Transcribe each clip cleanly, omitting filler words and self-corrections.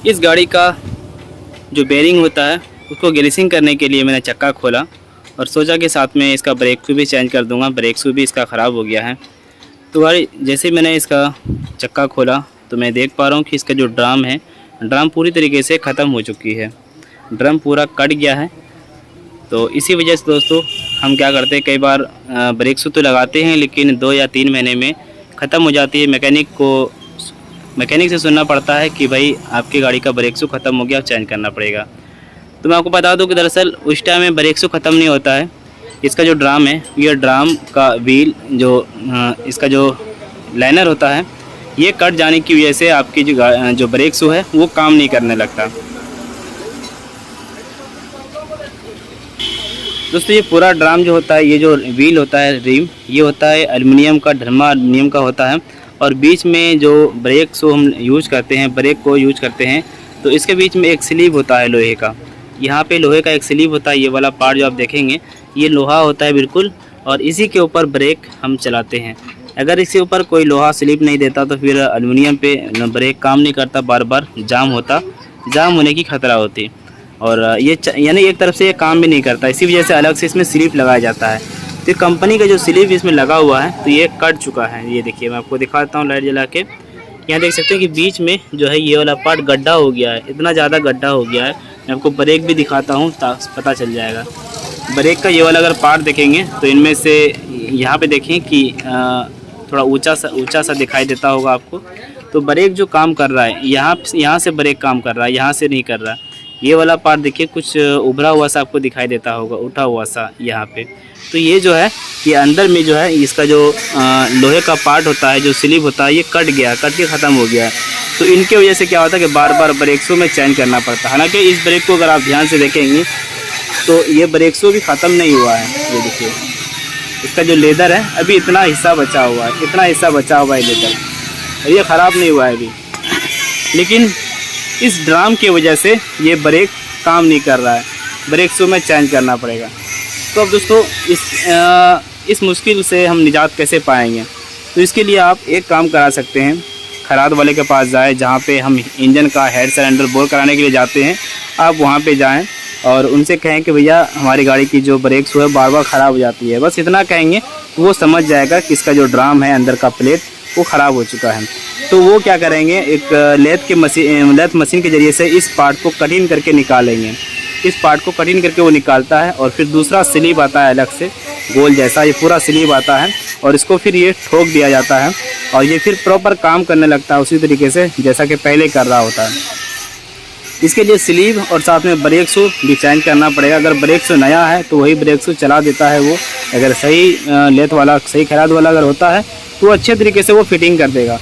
इस गाड़ी का जो बेरिंग होता है उसको ग्रीसिंग करने के लिए मैंने चक्का खोला और सोचा कि साथ में इसका ब्रेक शू भी चेंज कर दूंगा। ब्रेक शू भी इसका ख़राब हो गया है। तो गाड़ी जैसे मैंने इसका चक्का खोला तो मैं देख पा रहा हूँ कि इसका जो ड्रम है, ड्रम पूरी तरीके से ख़त्म हो चुकी है। ड्रम पूरा कट गया है। तो इसी वजह से दोस्तों हम क्या करते हैं, कई बार ब्रेक शू तो लगाते हैं लेकिन 2 या 3 महीने में ख़त्म हो जाती है। मैकेनिक से सुनना पड़ता है कि भाई आपकी गाड़ी का ब्रेक शू ख़त्म हो गया, चेंज करना पड़ेगा। तो मैं आपको बता दूं कि दरअसल उस टाइम में ब्रेक शू ख़त्म नहीं होता है। इसका जो ड्रम है, ये ड्रम का व्हील जो इसका जो लाइनर होता है, ये कट जाने की वजह से आपकी जो ब्रेक शू है वो काम नहीं करने लगता। दोस्तों ये पूरा ड्रम जो होता है, ये जो व्हील होता है, रिम, ये होता है एल्युमिनियम का, धर्मा एल्युमिनियम का होता है। और बीच में जो ब्रेक शू हम यूज़ करते हैं, ब्रेक को यूज़ करते हैं, तो इसके बीच में एक स्लीव होता है लोहे का। यहाँ पे लोहे का एक स्लीव होता है। ये वाला पार्ट जो आप देखेंगे ये लोहा होता है बिल्कुल, और इसी के ऊपर ब्रेक हम चलाते हैं। अगर इसके ऊपर कोई लोहा स्लिप नहीं देता तो फिर एल्युमिनियम पे ब्रेक काम नहीं करता, बार बार जाम होने की खतरा होती। और ये यानी एक तरफ से ये काम भी नहीं करता। इसी वजह से अलग से इसमें स्लिप लगाया जाता है। तो कंपनी का जो स्लिप इसमें लगा हुआ है तो ये कट चुका है। ये देखिए, मैं आपको दिखाता हूँ लाइट जला के। यहाँ देख सकते हैं कि बीच में जो है ये वाला पार्ट गड्ढा हो गया है, इतना ज़्यादा गड्ढा हो गया है। मैं आपको ब्रेक भी दिखाता हूँ पता चल जाएगा। ब्रेक का ये वाला अगर पार्ट देखेंगे तो इनमें से यहाँ पे देखें कि थोड़ा ऊंचा सा दिखाई देता होगा आपको। तो ब्रेक जो काम कर रहा है, यहाँ से ब्रेक काम कर रहा है, यहाँ से नहीं कर रहा है। ये वाला पार्ट देखिए कुछ उभरा हुआ सा आपको दिखाई देता होगा, उठा हुआ सा यहाँ पे। तो ये जो है, ये अंदर में जो है इसका जो लोहे का पार्ट होता है, जो स्लीव होता है, ये कट के ख़त्म हो गया है। तो इनके वजह से क्या होता है कि बार बार ब्रेक शू में चेंज करना पड़ता है। हालांकि इस ब्रेक को अगर आप ध्यान से देखेंगे तो ये ब्रेक शू भी ख़त्म नहीं हुआ है। ये देखिए, इसका जो लेदर है अभी इतना हिस्सा बचा हुआ है, लेदर, और ये ख़राब नहीं हुआ है अभी। लेकिन इस ड्रम की वजह से ये ब्रेक काम नहीं कर रहा है, ब्रेक शू में चेंज करना पड़ेगा। तो अब दोस्तों इस मुश्किल से हम निजात कैसे पाएंगे? तो इसके लिए आप एक काम करा सकते हैं, खराद वाले के पास जाएं, जहाँ पे हम इंजन का हेड सिलेंडर बोर कराने के लिए जाते हैं। आप वहाँ पे जाएं और उनसे कहें कि भैया हमारी गाड़ी की जो ब्रेक शू है बार बार ख़राब हो जाती है। बस इतना कहेंगे तो वो समझ जाएगा कि इसका जो ड्रम है अंदर का प्लेट वो ख़राब हो चुका है। तो वो क्या करेंगे, एक लेथ मशीन के ज़रिए से इस पार्ट को कटिंग करके निकालेंगे। इस पार्ट को कटिंग करके वो निकालता है और फिर दूसरा स्लीव आता है अलग से गोल जैसा, ये पूरा स्लीव आता है और इसको फिर ये ठोक दिया जाता है और ये फिर प्रॉपर काम करने लगता है उसी तरीके से जैसा कि पहले कर रहा होता है। इसके लिए स्लीव और साथ में ब्रेक शू भी चेंज करना पड़ेगा। अगर ब्रेक शू नया है तो वही ब्रेक शू चला देता है वो। अगर सही लेथ वाला, सही खराद वाला अगर होता है तो अच्छे तरीके से वो फिटिंग कर देगा।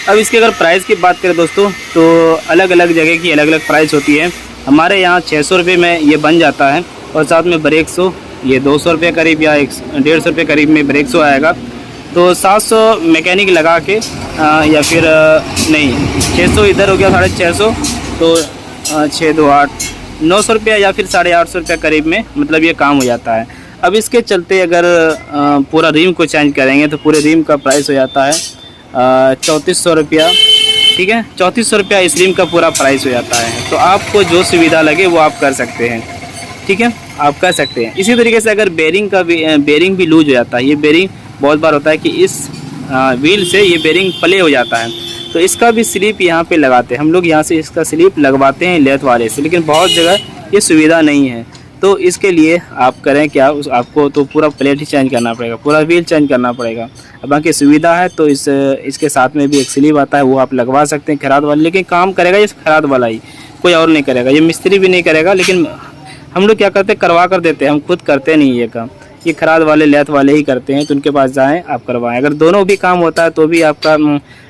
अब इसके अगर प्राइस की बात करें दोस्तों, तो अलग अलग जगह की अलग अलग प्राइस होती है। हमारे यहाँ 600 रुपये में ये बन जाता है और साथ में ब्रेक शू ये 200 रुपये करीब या 150 रुपये करीब में ब्रेक शू आएगा। तो 700 मैकेनिक लगा के या फिर नहीं 600 इधर हो गया 650, तो 6 2 8 900 रुपया या फिर 850 रुपया करीब में मतलब ये काम हो जाता है। अब इसके चलते अगर पूरा रिम को चेंज करेंगे तो पूरे रिम का प्राइस हो जाता है 3400 रुपया। ठीक है, 3400 रुपया इस रिम का पूरा प्राइस हो जाता है। तो आपको जो सुविधा लगे वो आप कर सकते हैं। ठीक है, आप कर सकते हैं। इसी तरीके से अगर बेरिंग भी लूज हो जाता है, ये बेरिंग बहुत बार होता है कि इस व्हील से ये बेरिंग प्ले हो जाता है, तो इसका भी स्लिप यहाँ पे लगाते हैं हम लोग। यहाँ से इसका स्लिप लगवाते हैं लेथ वाले से, लेकिन बहुत जगह ये सुविधा नहीं है। तो इसके लिए आप करें क्या, आपको तो पूरा प्लेट ही चेंज करना पड़ेगा, पूरा व्हील चेंज करना पड़ेगा। अब बाकी सुविधा है तो इसके साथ में भी एक स्लीव आता है, वो आप लगवा सकते हैं खराद वाला, लेकिन काम करेगा ये खराद वाला ही, कोई और नहीं करेगा। ये मिस्त्री भी नहीं करेगा, लेकिन हम लोग क्या करते हैं, करवा कर देते हैं, हम खुद करते नहीं ये काम। ये खराद वाले लेथ वाले ही करते हैं, तो उनके पास जाएँ, आप करवाएं। अगर दोनों भी काम होता है तो भी आपका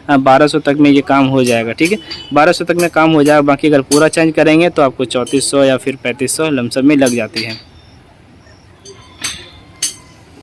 1200 तक में ये काम हो जाएगा। ठीक है, 1200 तक में काम हो जाएगा। बाकी अगर पूरा चेंज करेंगे तो आपको 3400 या फिर 3500 लमसम में लग जाती है।